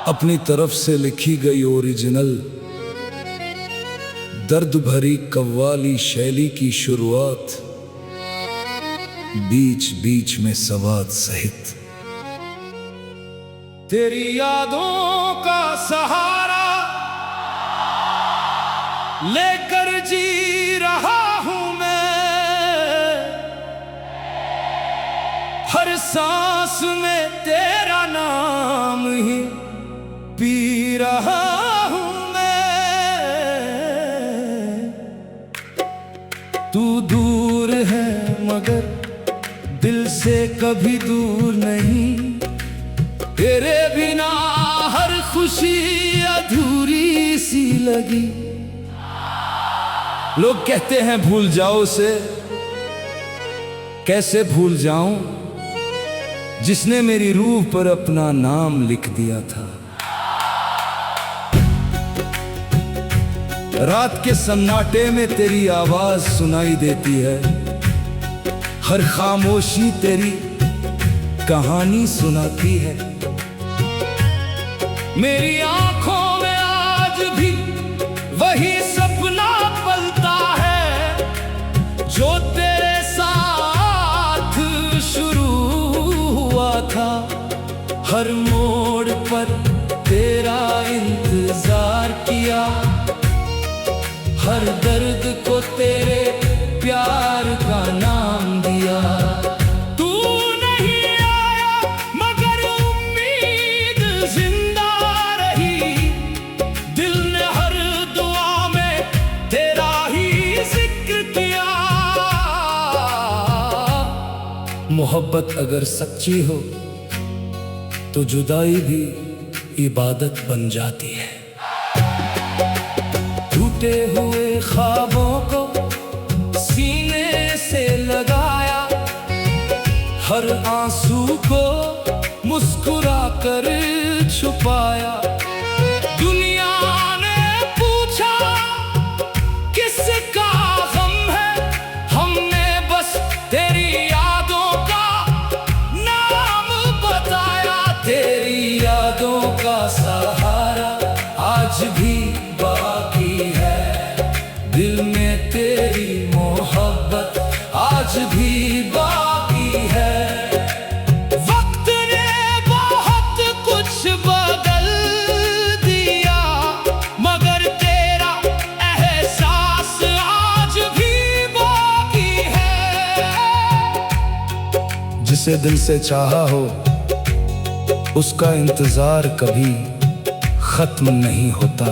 अपनी तरफ से लिखी गई ओरिजिनल दर्द भरी कव्वाली शैली की शुरुआत बीच बीच में सवाद सहित। तेरी यादों का सहारा लेकर जी रहा हूं मैं, हर सांस में तेरा नाम ही पी रहा हूं मैं। तू दूर है मगर दिल से कभी दूर नहीं, तेरे बिना हर खुशी अधूरी सी लगी। लोग कहते हैं भूल जाओ से, कैसे भूल जाऊं जिसने मेरी रूह पर अपना नाम लिख दिया था। रात के सन्नाटे में तेरी आवाज सुनाई देती है, हर खामोशी तेरी कहानी सुनाती है। मेरी आंखों में आज भी वही सपना पलता है जो तेरे साथ शुरू हुआ था। हर मोड़ पर तेरा इंतजार किया, हर दर्द को तेरे प्यार का नाम दिया। तू नहीं आया मगर उम्मीद जिंदा रही, दिल ने हर दुआ में तेरा ही जिक्र किया। मोहब्बत अगर सच्ची हो तो जुदाई भी इबादत बन जाती है। टूटे हुए ख्वाबों को सीने से लगाया, हर आंसू को मुस्कुरा कर छुपाया। दुनिया ने पूछा किसका गम है, हमने बस तेरी यादों का नाम बताया। तेरी यादों का सहारा आज भी बाकी है, दिल में तेरी मोहब्बत आज भी बाकी है। वक्त ने बहुत कुछ बदल दिया मगर तेरा एहसास आज भी बाकी है। जिसे दिल से चाहा हो उसका इंतजार कभी खत्म नहीं होता।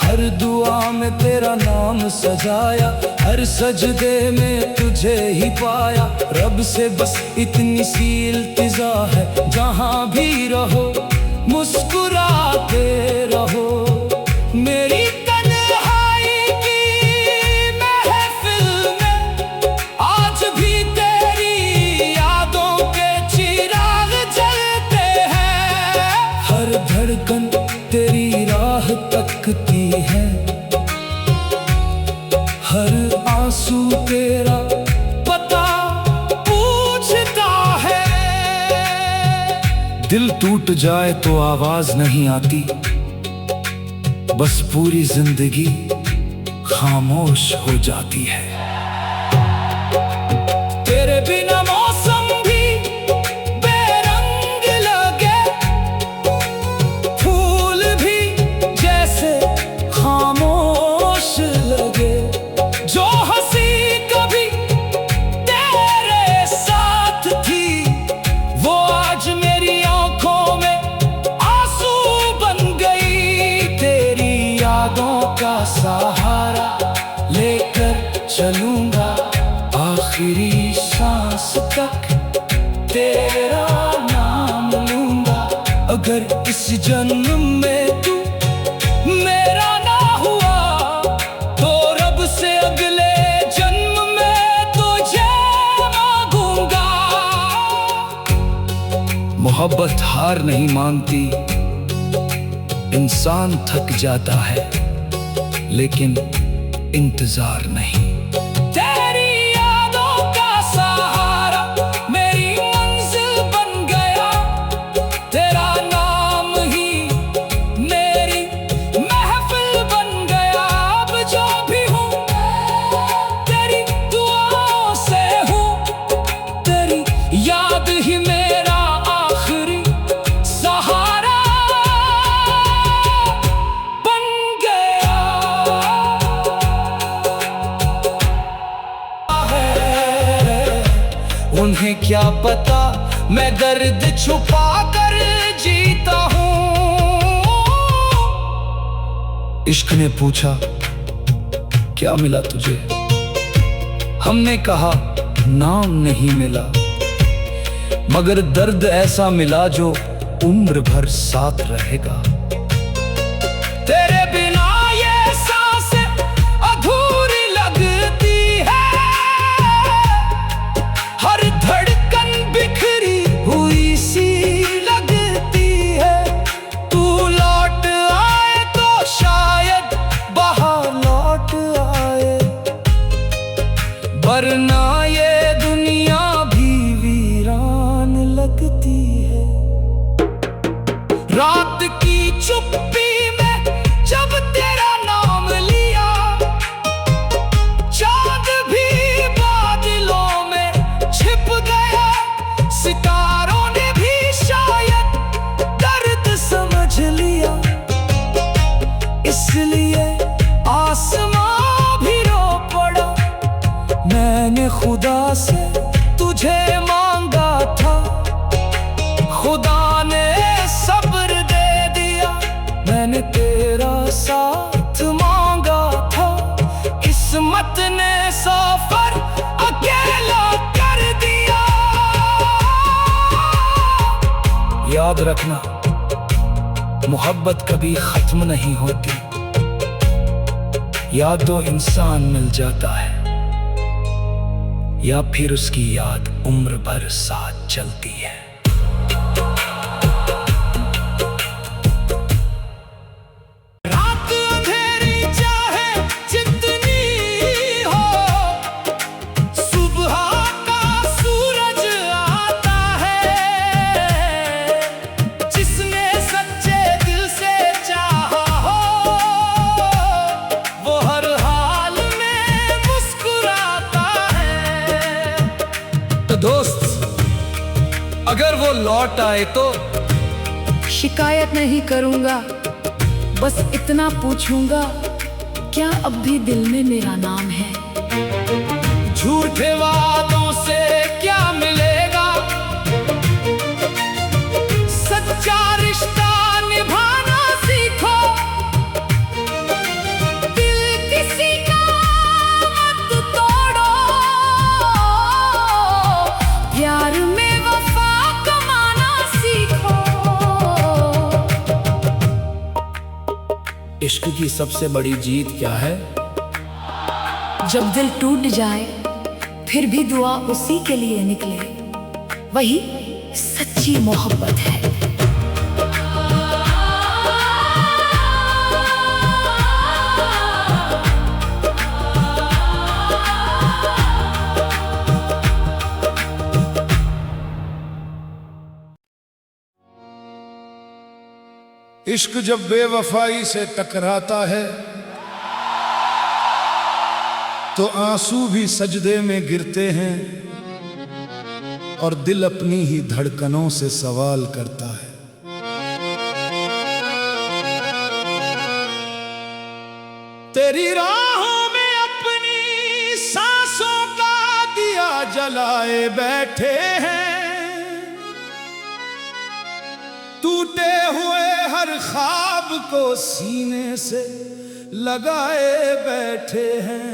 हर दुआ में तेरा नाम सजाया, हर सजदे में तुझे ही पाया। रब से बस इतनी सी इल्तिजा है, जहां भी रहो मुस्कुराते रहो। मेरी तन्हाई की महफिल में आज भी तेरी यादों के चिराग जलते हैं। हर धड़कन तेरी राह तकती है, हर आंसू तेरा पता पूछता है। दिल टूट जाए तो आवाज नहीं आती, बस पूरी जिंदगी खामोश हो जाती है। तेरे बिना मौसम भी बेरंग लगे, फूल भी जैसे खामोश लगे। जो हंसी कभी तेरे साथ थी वो आज मेरी आंखों में आंसू बन गई। तेरी यादों का सहारा लेकर चलूंगा आखिरी सांस तक, तेरा नाम लूंगा। अगर इस जन्म में तू मेरा ना हुआ तो रब से अगले जन्म में तुझे मांगूंगा। मोहब्बत हार नहीं मानती, इंसान थक जाता है लेकिन इंतजार नहीं। तेरी यादों का सहारा मेरी मंजिल बन गया, तेरा नाम याद ही मेरा आखिरी सहारा बन गया है। उन्हें क्या पता मैं दर्द छुपा कर जीता हूँ। इश्क ने पूछा क्या मिला तुझे, हमने कहा नाम नहीं मिला, मगर दर्द ऐसा मिला जो उम्र भर साथ रहेगा। तेरे बिना ये सांसें अधूरी लगती है, हर धड़कन बिखरी हुई सी लगती है। तू लौट आए तो शायद बाहर लौट आए, वरना ये दुनिया भी वीरान लगती है। रात की चुप्पी में जब तेरा नाम लिया, चांद भी बादलों में छिप गया। सितारों ने भी शायद दर्द समझ लिया, इसलिए आसमां भी रो पड़ा। मैंने खुदा से तुझे मांगा था, खुदा ने सब्र दे दिया। मैंने तेरा साथ मांगा था, किस्मत ने सफर अकेला कर दिया। याद रखना, मोहब्बत कभी खत्म नहीं होती, या तो इंसान मिल जाता है या फिर उसकी याद उम्र भर साथ चलती है। रात अंधेरी चाहे जितनी हो, सुबह का सूरज आता है। जिसने सच्चे दिल से चाहा हो, वो हर हाल में मुस्कुराता है। तो दोस्त, अगर वो लौट आए तो शिकायत नहीं करूंगा, बस इतना पूछूंगा, क्या अब भी दिल में मेरा नाम है? झूठे वादों से क्या मिलेगा, सच्चा रिश्ता निभाना सीखो। दिल किसी का मत तोड़ो, प्यार में वफा कमाना सीखो। इश्क की सबसे बड़ी जीत क्या है? जब दिल टूट जाए फिर भी दुआ उसी के लिए निकले, वही सच्ची मोहब्बत है। इश्क जब बेवफाई से टकराता है तो आंसू भी सजदे में गिरते हैं और दिल अपनी ही धड़कनों से सवाल करता है। तेरी राहों में अपनी सांसों का दिया जलाए बैठे हैं, टूटे हुए हर ख्वाब को सीने से लगाए बैठे हैं।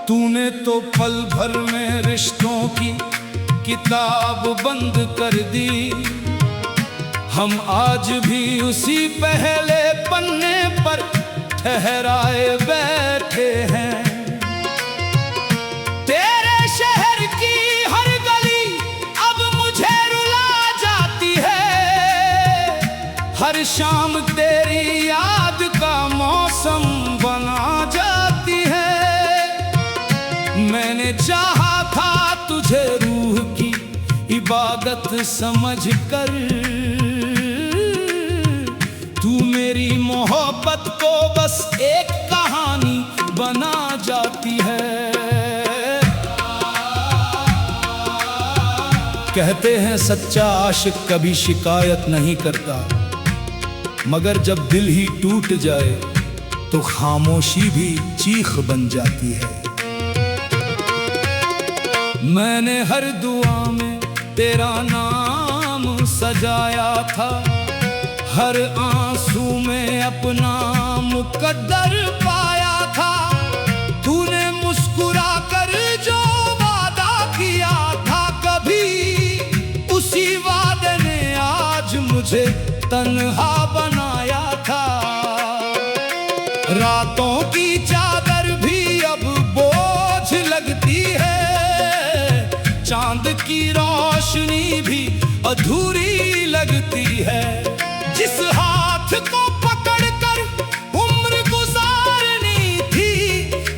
तूने तो पल भर में रिश्तों की किताब बंद कर दी, हम आज भी उसी पहले पन्ने पर ठहराए बैठे हैं। तेरे शहर की हर गली अब मुझे रुला जाती है, हर शाम तेरी याद का मौसम बना जाती है। मैंने चाहा मुझे रूह की इबादत समझ कर, तू मेरी मोहब्बत को बस एक कहानी बना जाती है। कहते हैं सच्चा आशिक कभी शिकायत नहीं करता, मगर जब दिल ही टूट जाए तो खामोशी भी चीख बन जाती है। मैंने हर दुआ में तेरा नाम सजाया था, हर आंसू में अपना मुकद्दर पाया था। तूने मुस्कुरा कर जो वादा किया था कभी, उसी वादे ने आज मुझे तन्हा बनाया था। रातों की चादर भी अब बोझ लगती है, चांद की रोशनी भी अधूरी लगती है। जिस हाथ को पकड़कर उम्र गुजारनी थी,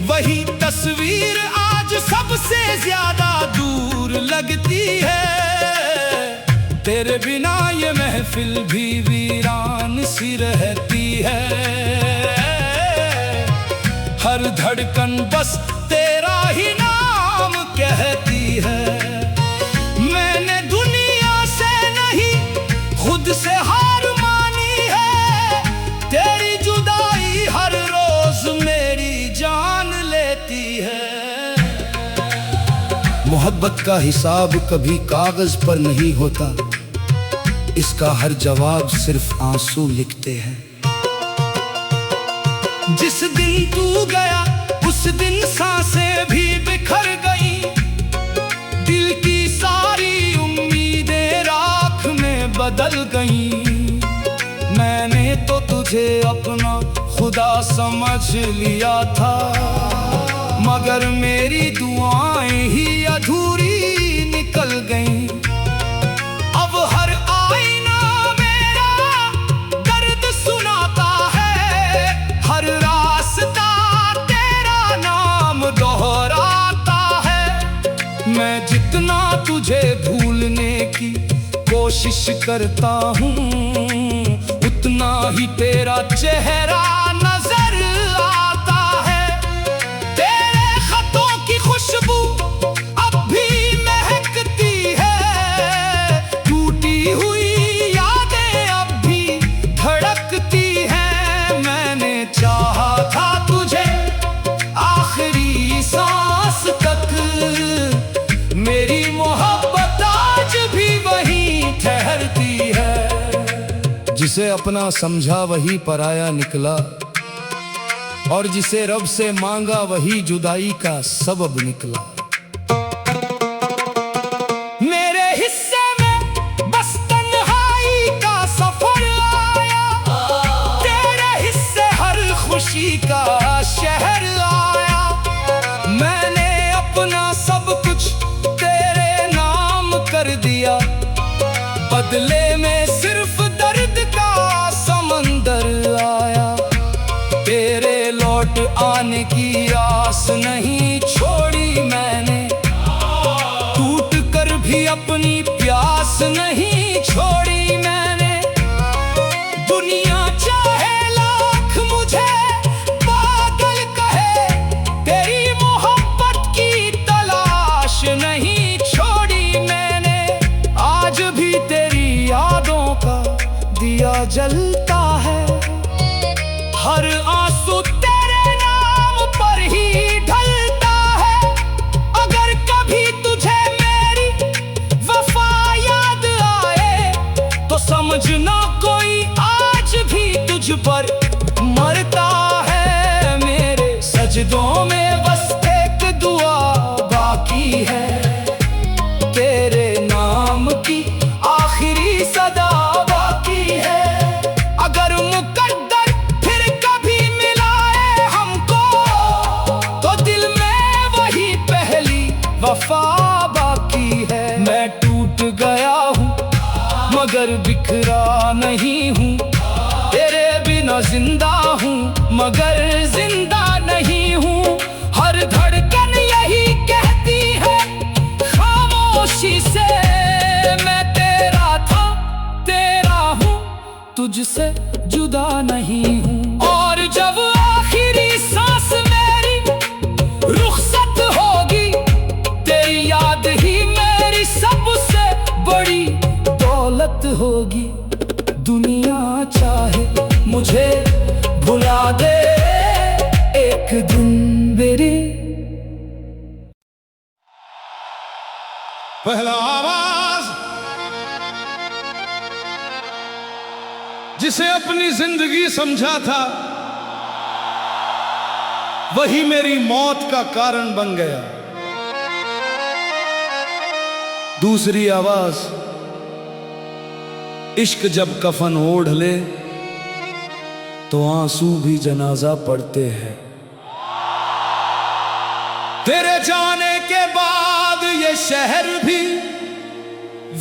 वही तस्वीर आज सबसे ज्यादा दूर लगती है। तेरे बिना ये महफिल भी वीरान सी रहती है, हर धड़कन बस तेरा ही नाम कहती है। मैंने दुनिया से नहीं खुद से हार मानी है, तेरी जुदाई हर रोज मेरी जान लेती है। मोहब्बत का हिसाब कभी कागज पर नहीं होता, इसका हर जवाब सिर्फ आंसू लिखते हैं। जिस दिन तू गया उस दिन सांसें भी बिखर गई, दिल की सारी उम्मीदें राख में बदल गई। मैंने तो तुझे अपना खुदा समझ लिया था, मगर मेरी दुआएं ही अधूरी निकल गईं। अब हर आईना मेरा दर्द सुनाता है, हर रास्ता तेरा नाम दोहराता है। मैं जितना तुझे भूलने की कोशिश करता हूँ, उतना ही तेरा चेहरा नजर आता है। तेरे खतों की खुशबू अब भी महकती है, टूटी हुई यादें अब भी धड़कती हैं। मैंने चाहा था तुझे आखिरी सांस तक, मेरी मोहब्बत आज भी वहीं ठहरती है। जिसे अपना समझा वही पराया निकला, और जिसे रब से मांगा वही जुदाई का सबब निकला। मेरे हिस्से में बस तन्हाई का सफर आया, तेरे हिस्से हर खुशी का शहर आया। मैंने अपना सब कुछ तेरे नाम कर दिया, बदले में सिर्फ दर्द का समंदर आया। तेरे लौट आने की आस नहीं छोड़ी मैंने, टूट कर भी अपनी प्यास नहीं छोड़ी मैंने। दुनिया चाहे लाख मुझे पागल कहे, तेरी मोहब्बत की तलाश नहीं छोड़ी मैंने। आज भी तेरी यादों का दिया जलता है, हर आंसू तेरे नाम पर ही ढलता है। अगर कभी तुझे मेरी वफा याद आए, तो समझना कोई आज भी तुझ पर मरता है। मेरे सजदों में बस एक दुआ बाकी है, तेरे नाम की आखिरी सदा बाकी है। अगर मुकद्दर फिर कभी मिलाए हमको, तो दिल में वही पहली वफा बाकी है। मैं टूट गया हूँ मगर बिखरा नहीं हूँ, तेरे बिना जिंदा हूँ मगर जिंदा नहीं हूँ। हर धड़कन यही कहती है, खामोश याद ही मेरी सबसे बड़ी दौलत होगी। दुनिया चाहे मुझे भुला दे एक दिन मेरी। पहला आवाज जिसे अपनी जिंदगी समझा था वही मेरी मौत का कारण बन गया। दूसरी आवाज, इश्क जब कफन ओढ़ ले तो आंसू भी जनाजा पढ़ते हैं। तेरे जाने के बाद ये शहर भी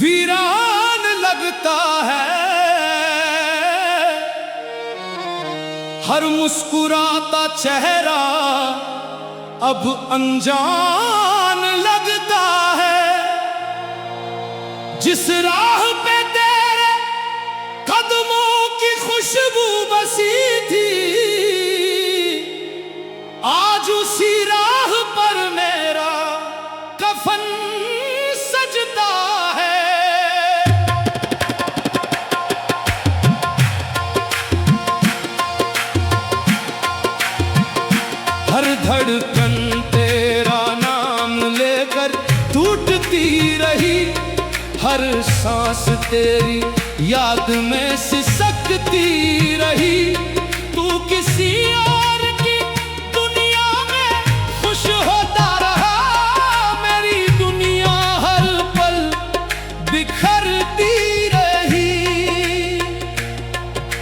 वीरान लगता है। हर मुस्कुराता चेहरा अब अनजान लगता है। जिस राह पे तेरे कदमों की खुशबू बसी थी, आज उसी राह पर मेरा कफन सजता है। हर धड़कन तेरा नाम लेकर टूटती रही। हर सांस तेरी याद में सिसकती रही। तू किसी और की दुनिया में खुश होता रहा। मेरी दुनिया हर पल बिखरती रही।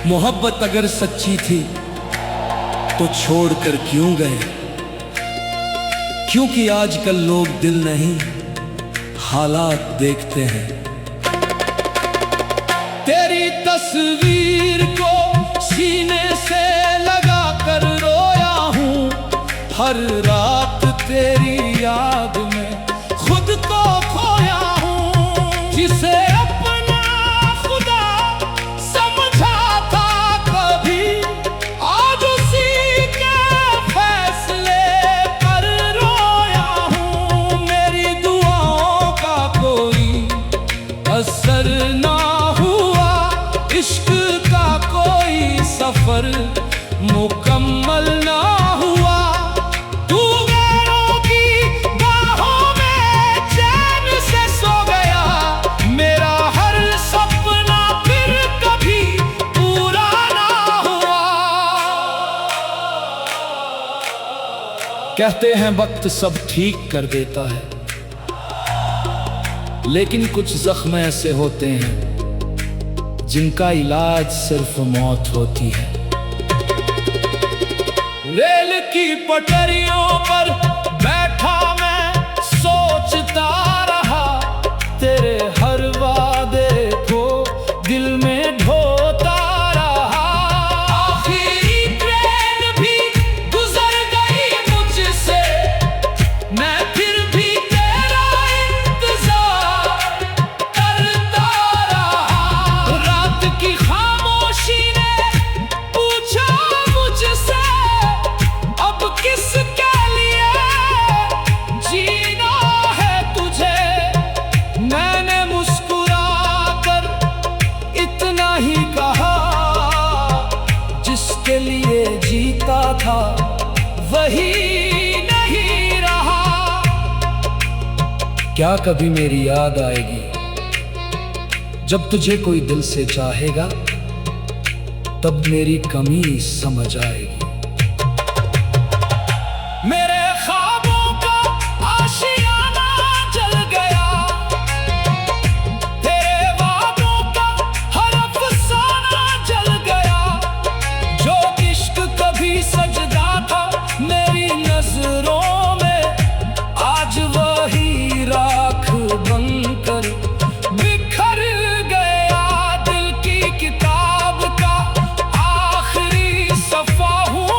मोहब्बत अगर सच्ची थी तो छोड़कर क्यों गए? क्योंकि आजकल लोग दिल नहीं हालात देखते हैं। तेरी तस्वीर को सीने से लगा कर रोया हूं। हर रात तेरी याद में खुद को खोया हूं। जिसे अपना खुदा समझा था कभी, आज उसी के फैसले पर रोया हूं। मेरी दुआओं का कोई असर ना हुआ। इश्क का कोई सफर मुकम्मल ना हुआ। तू गैरों की बाहों में चैन से सो गया। मेरा हर सपना फिर कभी पूरा ना हुआ। कहते हैं वक्त सब ठीक कर देता है, लेकिन कुछ जख्म ऐसे होते हैं जिनका इलाज सिर्फ मौत होती है। रेल की पटरियों पर बैठा मैं सोचता रहा। तेरे हर वादे को दिल में ढोता रहा। आखिरी ट्रेन भी गुजर गई मुझसे, मैं फिर भी तेरा इंतजार करता रहा। रात की खामोशी ने पूछा मुझसे, अब किसके लिए जीना है तुझे? मैंने मुस्कुरा कर इतना ही कहा, जिसके लिए जीता था वही नहीं रहा। क्या कभी मेरी याद आएगी जब तुझे कोई दिल से चाहेगा? तब मेरी कमी समझ आएगी। मेरे ख्वाबों का आशियाना जल गया। तेरे वादों का हर अफसाना जल गया। जो इश्क कभी सजदा था मेरी नजरों में, आज वही राख बनकर बिखर गया। दिल की किताब का आखिरी सफा हूँ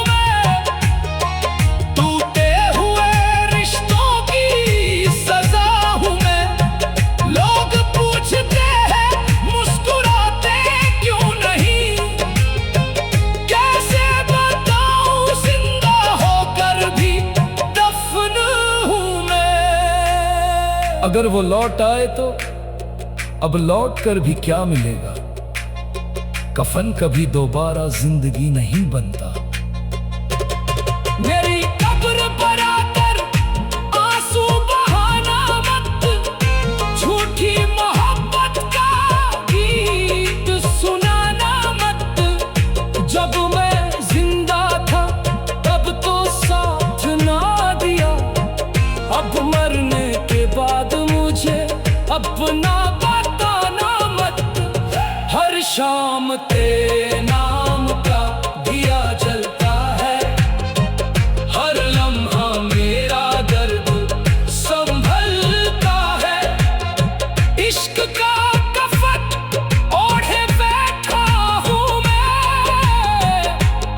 अगर वो लौट आए तो अब लौट कर भी क्या मिलेगा। कफन कभी दोबारा जिंदगी नहीं बनता। मेरी कब्र पर आकर आंसू बहाना मत, झूठी मोहब्बत का गीत सुनाना मत। जब मैं जिंदा था तब तो साथ ना दिया, अब मरने के बाद मुझे अपना बताना मत। हर शाम तेरे नाम का दिया जलता है, हर लम्हा मेरा दर्द संभलता है। इश्क का कफन ओढ़े बैठा हूँ मैं,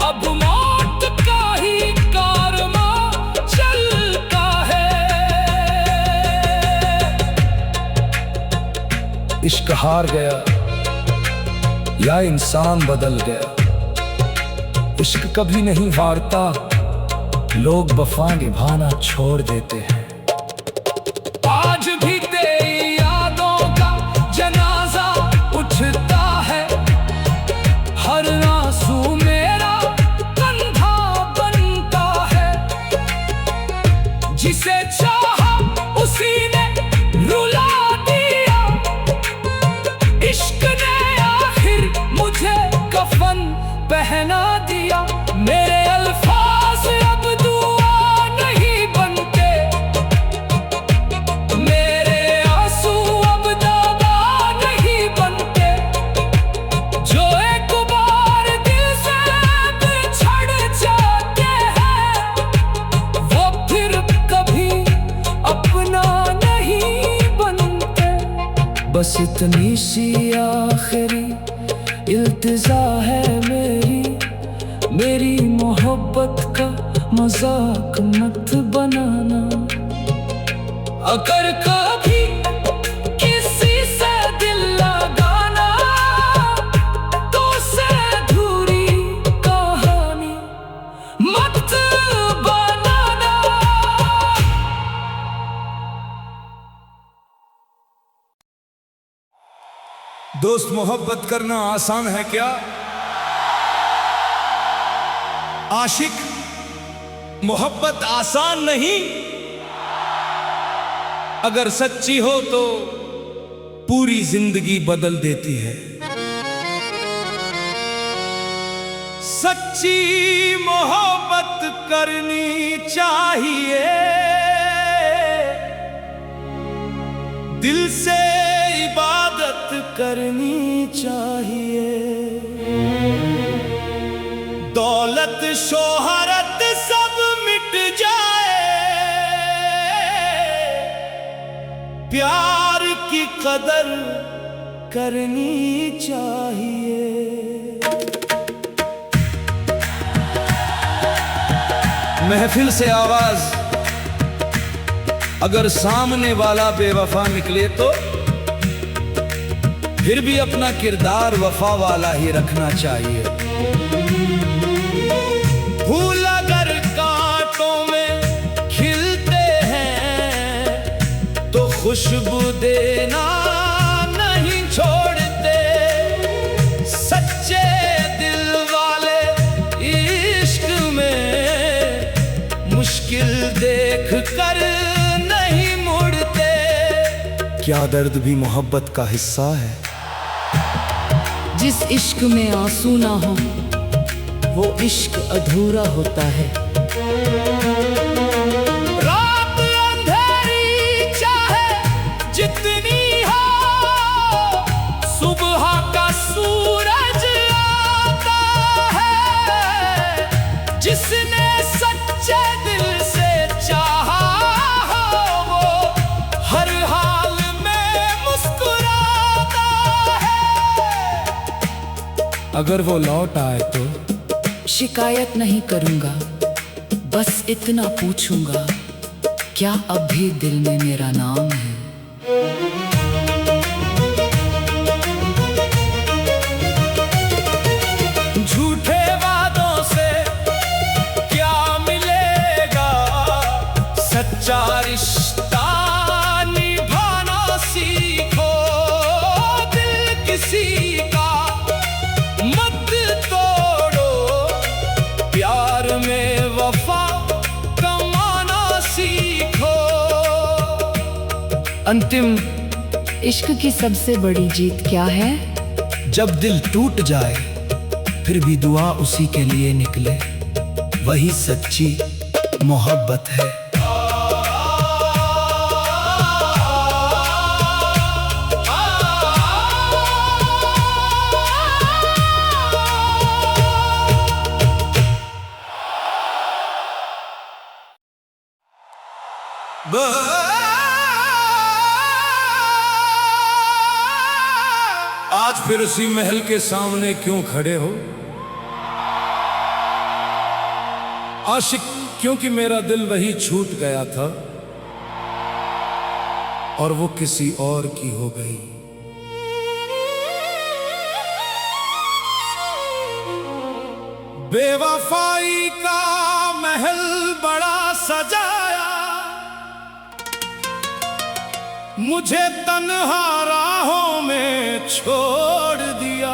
अब मौत का ही कारवां चलता है। इश्क हार गया या इंसान बदल गया। इश्क कभी नहीं हारता, लोग वफा निभाना छोड़ देते हैं। आज भी तेरी यादों का जनाजा उठता है, हर आंसू मेरा कंधा बनता है। जिसे चाहा उसी ने रुला दिया, इश्क ने आखिर मुझे कफन पहना दिया। मेरे अल्फाज अब दुआ नहीं बनते, मेरे आंसू अब दावा नहीं बनते। जो एक बार दिल से बिछड़ जाते हैं, वो फिर कभी अपना नहीं बनते। बस इतनी सी आखिरी इल्तिजा है मेरी मोहब्बत का मजाक मत बनाना। अगर कभी किसी से दिल लगाना, तो से अधूरी कहानी मत बनाना। दोस्त, मोहब्बत करना आसान है क्या? आशिक, मोहब्बत आसान नहीं। अगर सच्ची हो तो पूरी जिंदगी बदल देती है। सच्ची मोहब्बत करनी चाहिए, दिल से इबादत करनी चाहिए। दौलत शोहरत सब मिट जाए, प्यार की कदर करनी चाहिए। महफिल से आवाज अगर सामने वाला बेवफा निकले तो फिर भी अपना किरदार वफा वाला ही रखना चाहिए। फूल अगर कांटों में खिलते हैं तो खुशबू देना नहीं छोड़ते। सच्चे दिल वाले इश्क में मुश्किल देख कर नहीं मुड़ते। क्या दर्द भी मोहब्बत का हिस्सा है? जिस इश्क में आंसू ना हो वो इश्क अधूरा होता है। रात अंधेरी चाहे जितनी हो, सुबह का सूरज आता है। जिसने सच्चे दिल से चाहा हो, वो हर हाल में मुस्कुराता है। अगर वो लौट आए तो शिकायत नहीं करूंगा, बस इतना पूछूंगा, क्या अब भी दिल में मेरा नाम है? झूठे वादों से क्या मिलेगा, सच्चा रिश्ता निभा अंतिम। इश्क की सबसे बड़ी जीत क्या है? जब दिल टूट जाए फिर भी दुआ उसी के लिए निकले, वही सच्ची मोहब्बत है। आज फिर उसी महल के सामने क्यों खड़े हो आशिक? क्योंकि मेरा दिल वही छूट गया था और वो किसी और की हो गई। बेवफाई का महल बड़ा सजाया, मुझे तन्हा राहों में छोड़ दिया।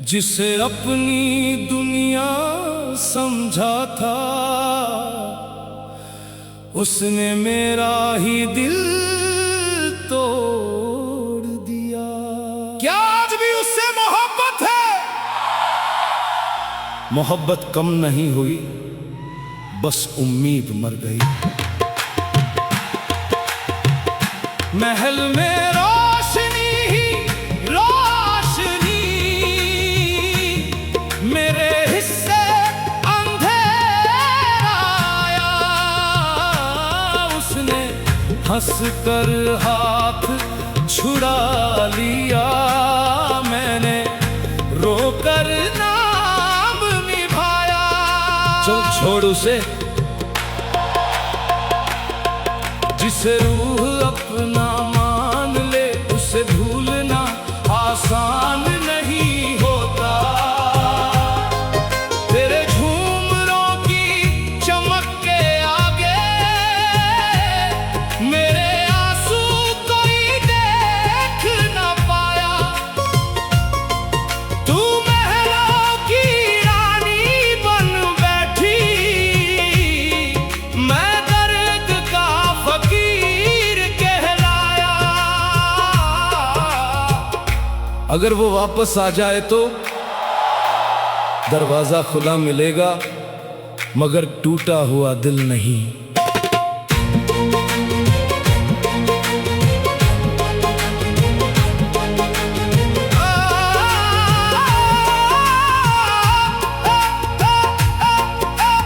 जिसे अपनी दुनिया समझा था उसने मेरा ही दिल तोड़ दिया। क्या आज भी उससे मोहब्बत है? मोहब्बत कम नहीं हुई, बस उम्मीद मर गई। महल में रोशनी ही रोशनी, मेरे हिस्से अंधेरा आया। उसने हंस कर हाथ छुड़ा लिया, मैंने रोकर नाम निभाया। चल छोड़ उसे, जिसे रूह अपना मान ले, उसे भूलना आसान नहीं होता। तेरे झूमरों की चमक के आगे मेरे आंसू कोई देख न पाया। तू महलों की रानी बन बैठी, मैं दर्द का फकीर कहलाया। अगर वो वापस आ जाए तो दरवाजा खुला मिलेगा, मगर टूटा हुआ दिल नहीं।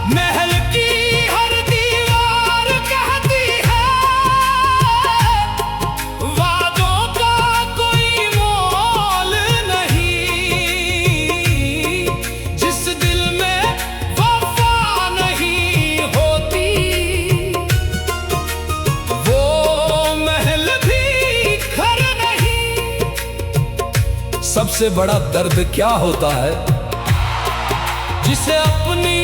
महल की हर दीवार कहती है, वादों का कोई मोल नहीं। जिस दिल में वफा नहीं होती, वो महल भी घर नहीं। सबसे बड़ा दर्द क्या होता है? जिसे अपनी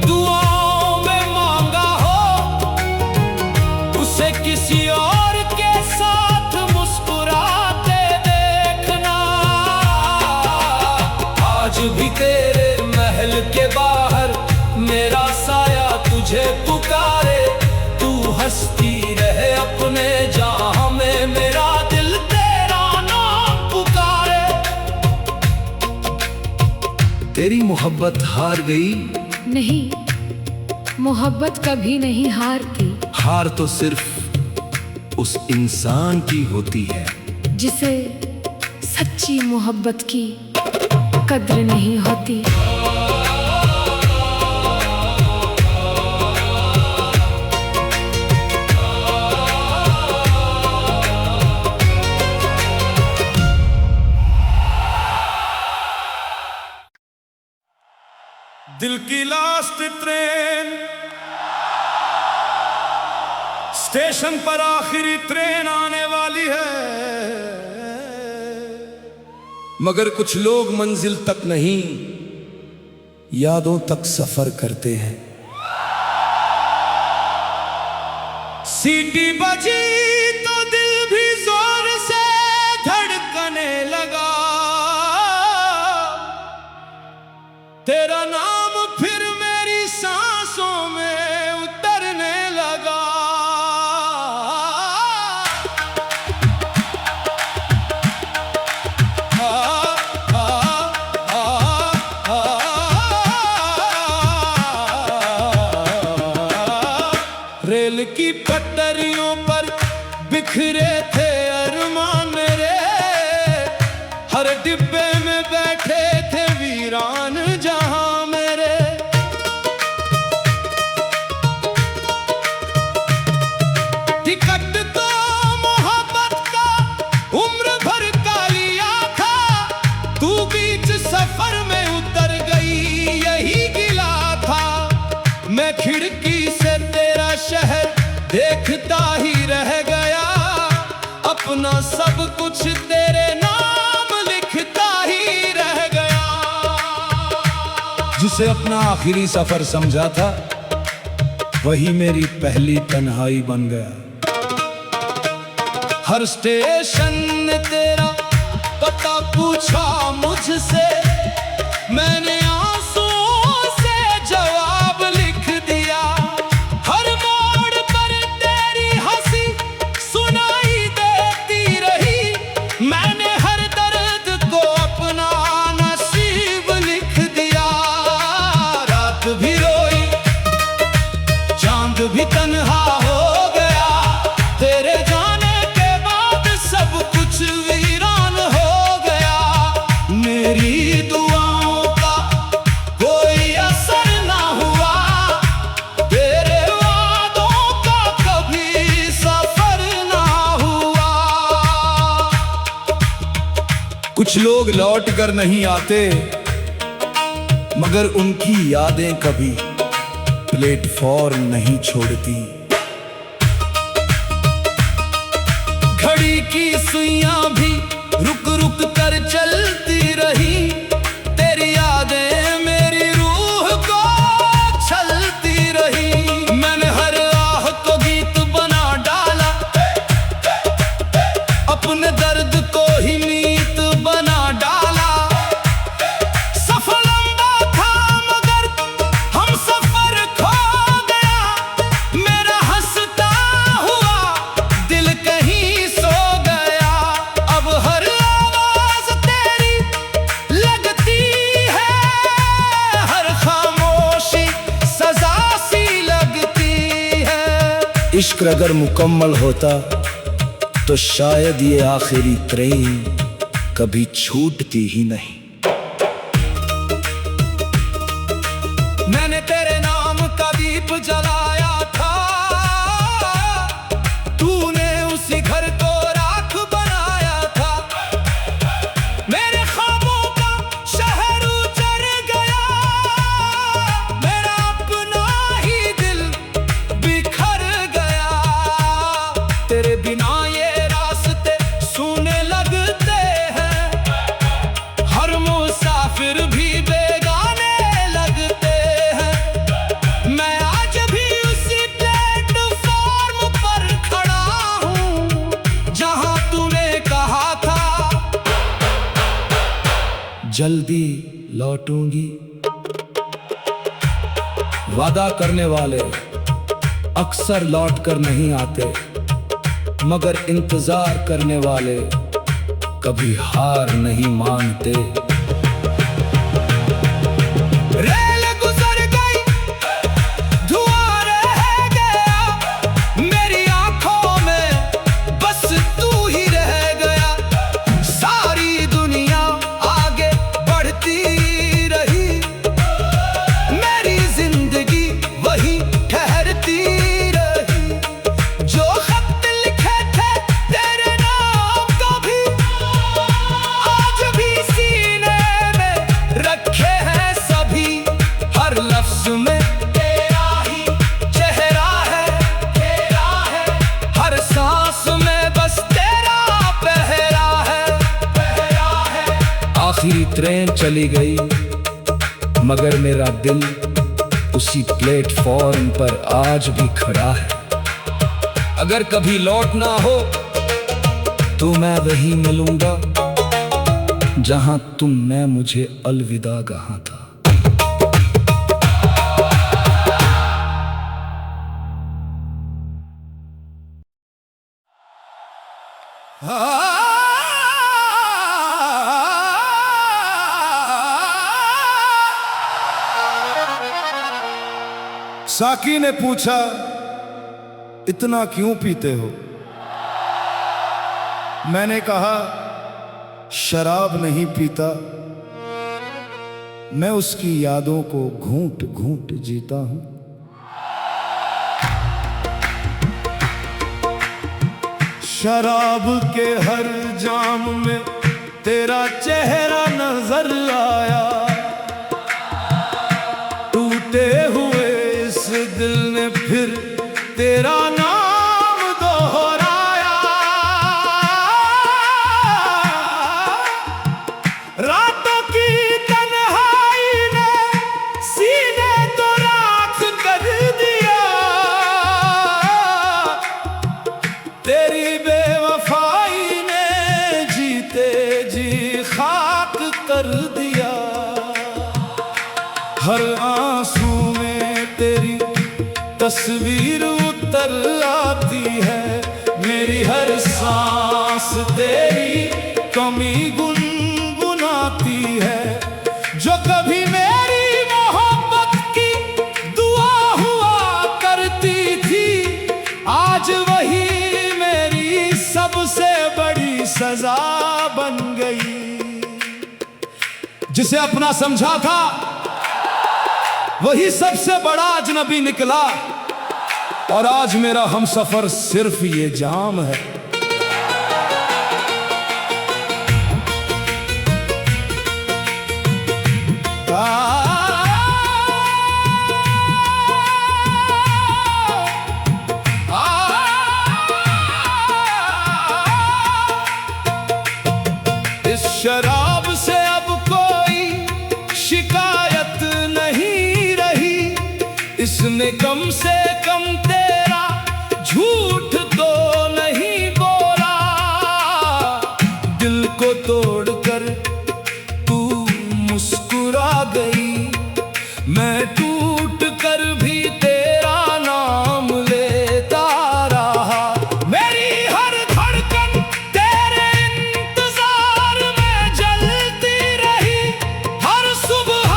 दुआओं में मांगा हो, उसे किसी और के साथ मुस्कुराते देखना। आज भी तेरे महल के बाहर मेरा साया तुझे पुकारे। तू हंसती रहे अपने जहां में, मेरा दिल तेरा नाम पुकारे। तेरी मोहब्बत हार गई? नहीं, मोहब्बत कभी नहीं हारती। हार तो सिर्फ उस इंसान की होती है जिसे सच्ची मोहब्बत की कद्र नहीं होती। दिल की लास्ट ट्रेन, स्टेशन पर आखिरी ट्रेन आने वाली है। मगर कुछ लोग मंजिल तक नहीं, यादों तक सफर करते हैं। सीटी बजी तो दिल भी जोर से धड़कने लगा। तेरा नाम फिर मेरी सांसों में उतरने रेल की पटरियों पर बिखरे थे अरमान मेरे, हर डिब्बे में बैठे थे वीरान जहां मेरे। टिकट तो मोहब्बत का उम्र भर का लिया था, तू बीच सफर में उतर गई यही गिला था। मैं खिड़की से तेरा शहर देखता ही रह गया, अपना सब कुछ तेरे नाम लिखता ही रह गया। जिसे अपना आखिरी सफर समझा था, वही मेरी पहली तन्हाई बन गया। हर स्टेशन ने तेरा पता पूछा मुझसे, मैंने आंसुओं से जवाब लिख दिया। हर मोड़ पर तेरी हंसी सुनाई देती रही, मैंने हर दर्द को अपना नसीब लिख दिया। रात भी रोई, चांद भी तन्हा हो गया, तेरे जाने के बाद सब कुछ वीरान हो गया। मेरी दुआओं का कोई असर ना हुआ, तेरे वादों का कभी सफर ना हुआ। कुछ लोग लौट कर नहीं आते, मगर उनकी यादें कभी प्लेटफॉर्म नहीं छोड़ती। घड़ी की सुइयां भी रुक रुक कर चलती रही, तेरी यादें मेरी रूह को छलती रही। मैंने हर आह को गीत बना डाला, अपने दर्द को ही मीत बना डाला। सफर लंबा था मगर हम सफर खो गया, मेरा हंसता हुआ दिल कहीं सो गया। अब हर आवाज तेरी लगती है, हर खामोशी सजा सी लगती है। इश्क अगर मुकम्मल होता तो शायद ये आखिरी ट्रेन कभी छूटती ही नहीं। मैंने तेरे नाम का दीप जलाया था, तूने उसी घर को राख बनाया था। मेरे ख्वाबों का शहर उजड़ गया, मेरा अपना ही दिल बिखर गया। तेरे बिना ये रास्ते सूने लगते हैं, हर मुसाफिर भी बेगाने लगते हैं। मैं आज भी उसी प्लेटफॉर्म पर खड़ा हूँ, जहां तूने कहा था जल्दी लौटूंगी। वादा करने वाले अक्सर लौट कर नहीं आते, मगर इंतजार करने वाले कभी हार नहीं मानते। रेल गुजर गई, धुआं रह गया, मेरी आंखों में बस तू ही रह गया। सारी दुनिया आगे बढ़ती रही, मेरी जिंदगी वही ठहरती रही। जो खत लिखे थे तेरे नाम का भी, आज भी सीने में रखे हैं सभी। हर लफ्ज में तेरा ही चेहरा है, तेरा है। हर सांस में बस तेरा पहरा है, पहरा है। आखिरी ट्रेन चली गई, मगर मेरा दिल उसी प्लेटफॉर्म पर आज भी खड़ा है। अगर कभी लौटना हो तो मैं वही मिलूंगा, जहां तुमने मुझे अलविदा कहा था। साकी ने पूछा, इतना क्यों पीते हो? मैंने कहा शराब नहीं पीता, मैं उसकी यादों को घूंट घूंट जीता हूं। शराब के हर जाम में तेरा चेहरा नजर आया, टूटे हुए इस दिल ने फिर तेरा नाम दोहराया। रातों की तन्हाई ने सीने तो राख कर दिया, तेरी बेवफाई ने जीते जी खाक कर दिया। हर आंसू में तेरी तस्वीर उतर आती है, मेरी हर सांस तेरी कमी गुनगुनाती है। जो कभी मेरी मोहब्बत की दुआ हुआ करती थी, आज वही मेरी सबसे बड़ी सजा बन गई। जिसे अपना समझा था वही सबसे बड़ा अजनबी निकला, और आज मेरा हमसफर सिर्फ ये जाम है। इस शराब से अब कोई शिकायत नहीं रही, इसने कम से कम तेरा झूठ तो नहीं बोला। दिल को तोड़कर तू मुस्कुरा गई, मैं टूट कर भी तेरा नाम लेता रहा। मेरी हर धड़कन तेरे इंतजार में जलती रही, हर सुबह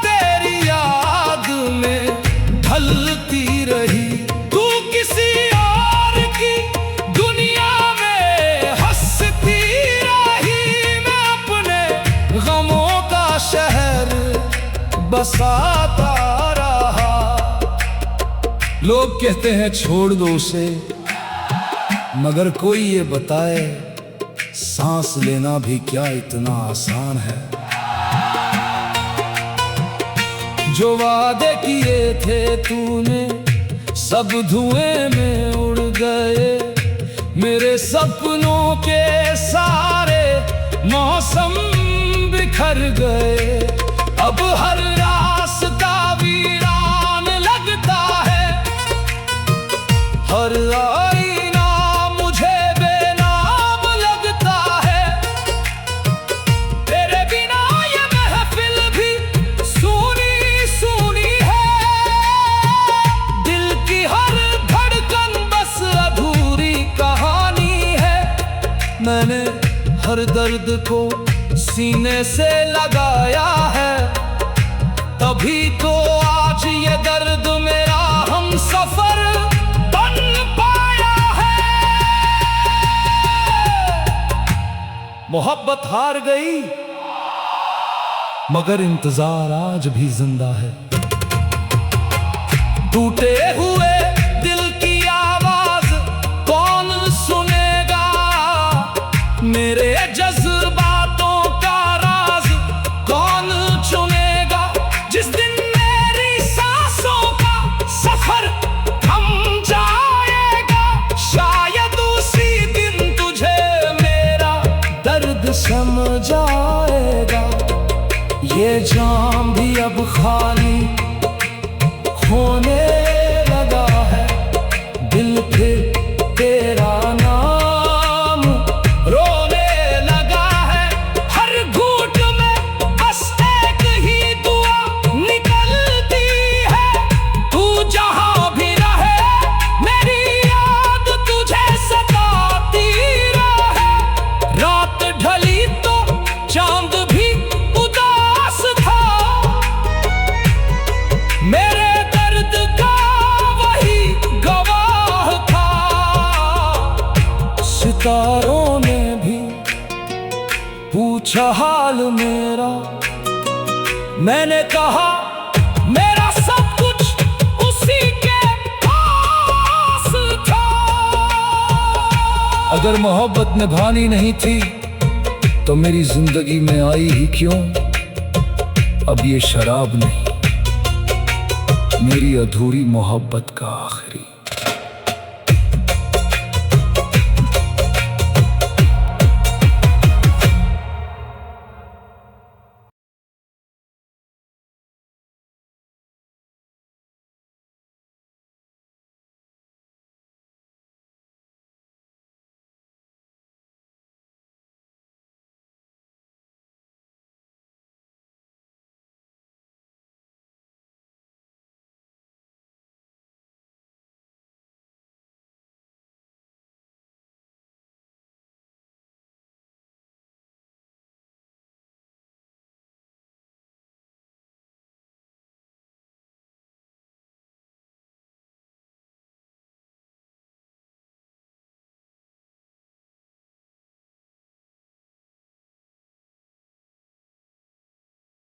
तेरी याद में ढलती रही। तू किसी और की दुनिया में हंसती रही, मैं अपने गमों का शहर बसाता रहा। लोग कहते हैं छोड़ दो उसे, मगर कोई ये बताए सांस लेना भी क्या इतना आसान है। जो वादे किए थे तूने सब धुएं में उड़ गए, मेरे सपनों के सारे मौसम बिखर गए। अब हर रास्ता वीरान लगता है, हर आईना मुझे बेनाम लगता है। तेरे बिना ये महफिल भी सूनी सूनी है, दिल की हर धड़कन बस अधूरी कहानी है। मैंने हर दर्द को सीने से लगाया है, तभी तो आज ये दर्द मेरा हमसफर बन पाया है। मोहब्बत हार गई, मगर इंतजार आज भी जिंदा है। टूटे हुए दिल की आवाज कौन सुनेगा, मेरे जज्बातों का राज कौन चुनेगा। जिस दिन मेरी सांसों का सफर थम जाएगा, शायद उसी दिन तुझे मेरा दर्द समझ आएगा। ये जाम भी अब खाली होने लगा पूछा हाल मेरा, मैंने कहा मेरा सब कुछ उसी के पास था। अगर मोहब्बत निभानी नहीं थी तो मेरी जिंदगी में आई ही क्यों। अब ये शराब नहीं, मेरी अधूरी मोहब्बत का आखिर